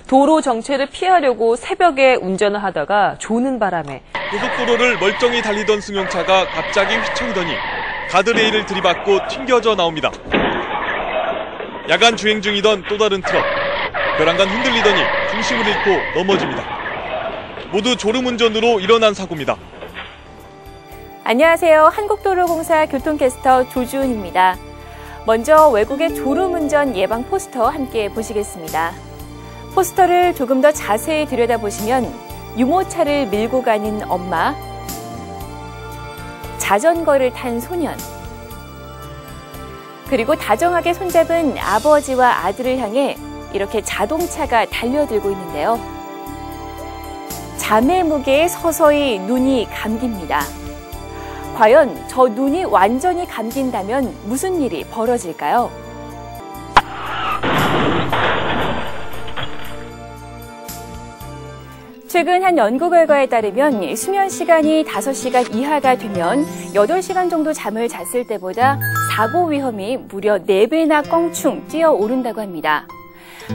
도로 정체를 피하려고 새벽에 운전을 하다가 조는 바람에 고속도로를 멀쩡히 달리던 승용차가 갑자기 휘청이더니 가드레일을 들이받고 튕겨져 나옵니다. 야간 주행 중이던 또 다른 트럭. 벼랑간 흔들리더니 중심을 잃고 넘어집니다. 모두 졸음운전으로 일어난 사고입니다. 안녕하세요. 한국도로공사 교통캐스터 조주은입니다. 먼저 외국의 졸음운전 예방 포스터 함께 보시겠습니다. 포스터를 조금 더 자세히 들여다보시면 유모차를 밀고 가는 엄마, 자전거를 탄 소년, 그리고 다정하게 손잡은 아버지와 아들을 향해 이렇게 자동차가 달려들고 있는데요. 잠의 무게에 서서히 눈이 감깁니다. 과연 저 눈이 완전히 감긴다면 무슨 일이 벌어질까요? 최근 한 연구 결과에 따르면 수면 시간이 5시간 이하가 되면 8시간 정도 잠을 잤을 때보다 사고 위험이 무려 4배나 껑충 뛰어오른다고 합니다.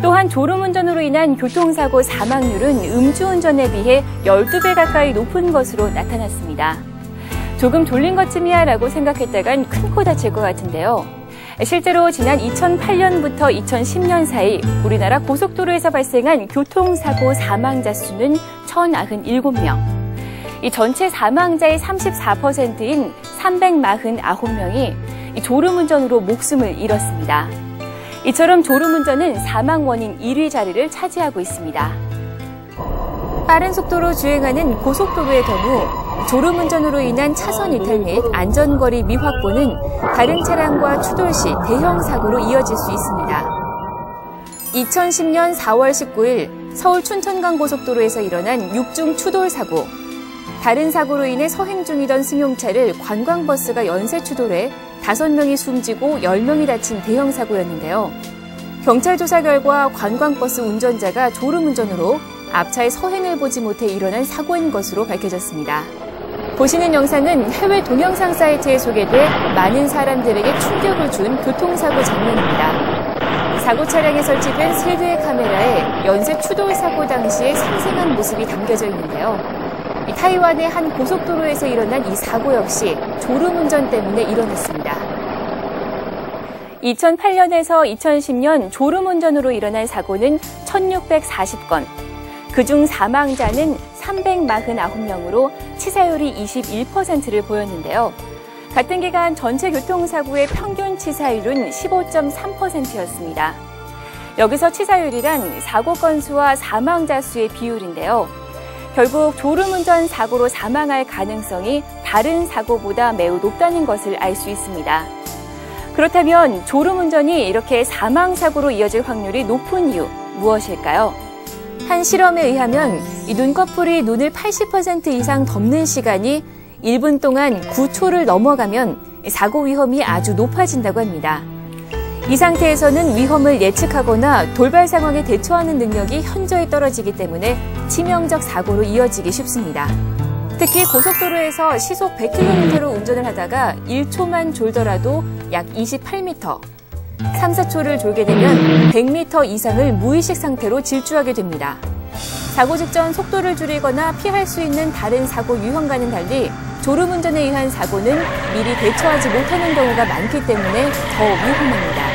또한 졸음운전으로 인한 교통사고 사망률은 음주운전에 비해 12배 가까이 높은 것으로 나타났습니다. 조금 졸린 것쯤이야 라고 생각했다간 큰 코 다칠 것 같은데요. 실제로 지난 2008년부터 2010년 사이 우리나라 고속도로에서 발생한 교통사고 사망자 수는 1,097명. 이 전체 사망자의 34%인 349명이 졸음운전으로 목숨을 잃었습니다. 이처럼 졸음운전은 사망 원인 1위 자리를 차지하고 있습니다. 빠른 속도로 주행하는 고속도로의 경우 졸음운전으로 인한 차선 이탈 및 안전거리 미확보는 다른 차량과 추돌 시 대형 사고로 이어질 수 있습니다. 2010년 4월 19일 서울 춘천간 고속도로에서 일어난 6중 추돌 사고. 다른 사고로 인해 서행 중이던 승용차를 관광버스가 연쇄 추돌해 5명이 숨지고 10명이 다친 대형 사고였는데요. 경찰 조사 결과 관광버스 운전자가 졸음운전으로 앞차의 서행을 보지 못해 일어난 사고인 것으로 밝혀졌습니다. 보시는 영상은 해외 동영상 사이트에 소개돼 많은 사람들에게 충격을 준 교통사고 장면입니다. 사고 차량에 설치된 3대의 카메라에 연쇄 추돌 사고 당시의 생생한 모습이 담겨져 있는데요. 타이완의 한 고속도로에서 일어난 이 사고 역시 졸음운전 때문에 일어났습니다. 2008년에서 2010년 졸음운전으로 일어난 사고는 1,640건, 그중 사망자는 349명으로 치사율이 21%를 보였는데요. 같은 기간 전체 교통사고의 평균 치사율은 15.3%였습니다. 여기서 치사율이란 사고 건수와 사망자 수의 비율인데요. 결국 졸음운전 사고로 사망할 가능성이 다른 사고보다 매우 높다는 것을 알 수 있습니다. 그렇다면 졸음운전이 이렇게 사망사고로 이어질 확률이 높은 이유 무엇일까요? 한 실험에 의하면 이 눈꺼풀이 눈을 80% 이상 덮는 시간이 1분 동안 9초를 넘어가면 사고 위험이 아주 높아진다고 합니다. 이 상태에서는 위험을 예측하거나 돌발 상황에 대처하는 능력이 현저히 떨어지기 때문에 치명적 사고로 이어지기 쉽습니다. 특히 고속도로에서 시속 100km로 운전을 하다가 1초만 졸더라도 약 28m, 3, 4초를 졸게 되면 100m 이상을 무의식 상태로 질주하게 됩니다. 사고 직전 속도를 줄이거나 피할 수 있는 다른 사고 유형과는 달리 졸음운전에 의한 사고는 미리 대처하지 못하는 경우가 많기 때문에 더 위험합니다.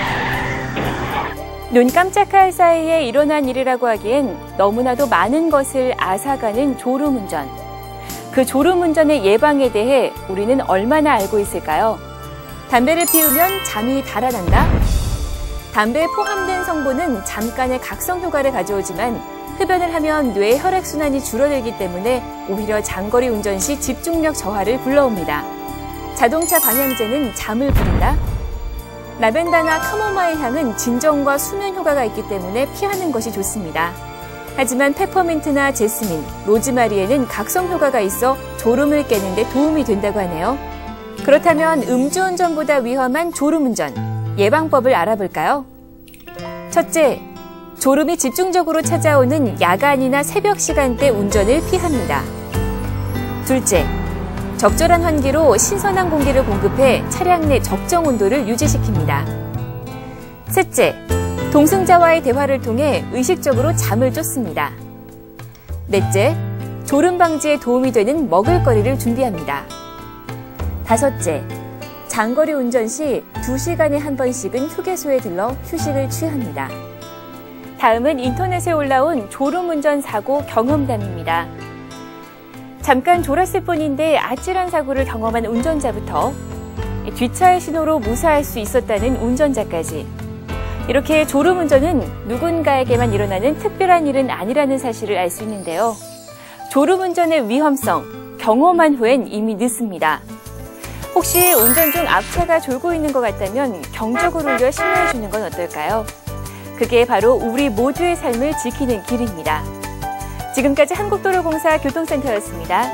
눈 깜짝할 사이에 일어난 일이라고 하기엔 너무나도 많은 것을 앗아가는 졸음운전. 그 졸음운전의 예방에 대해 우리는 얼마나 알고 있을까요? 담배를 피우면 잠이 달아난다? 담배에 포함된 성분은 잠깐의 각성 효과를 가져오지만 흡연을 하면 뇌의 혈액순환이 줄어들기 때문에 오히려 장거리 운전 시 집중력 저하를 불러옵니다. 자동차 방향제는 잠을 부린다? 라벤더나 카모마일 향은 진정과 수면 효과가 있기 때문에 피하는 것이 좋습니다. 하지만 페퍼민트나 제스민, 로즈마리에는 각성 효과가 있어 졸음을 깨는 데 도움이 된다고 하네요. 그렇다면 음주운전보다 위험한 졸음운전, 예방법을 알아볼까요? 첫째, 졸음이 집중적으로 찾아오는 야간이나 새벽 시간대 운전을 피합니다. 둘째, 적절한 환기로 신선한 공기를 공급해 차량 내 적정 온도를 유지시킵니다. 셋째, 동승자와의 대화를 통해 의식적으로 잠을 쫓습니다. 넷째, 졸음 방지에 도움이 되는 먹을거리를 준비합니다. 다섯째, 장거리 운전 시 2시간에 한 번씩은 휴게소에 들러 휴식을 취합니다. 다음은 인터넷에 올라온 졸음운전 사고 경험담입니다. 잠깐 졸았을 뿐인데 아찔한 사고를 경험한 운전자부터 뒷차의 신호로 무사할 수 있었다는 운전자까지, 이렇게 졸음운전은 누군가에게만 일어나는 특별한 일은 아니라는 사실을 알 수 있는데요. 졸음운전의 위험성, 경험한 후엔 이미 늦습니다. 혹시 운전 중 앞차가 졸고 있는 것 같다면 경적을 울려 신호해 주는 건 어떨까요? 그게 바로 우리 모두의 삶을 지키는 길입니다. 지금까지 한국도로공사 교통센터였습니다.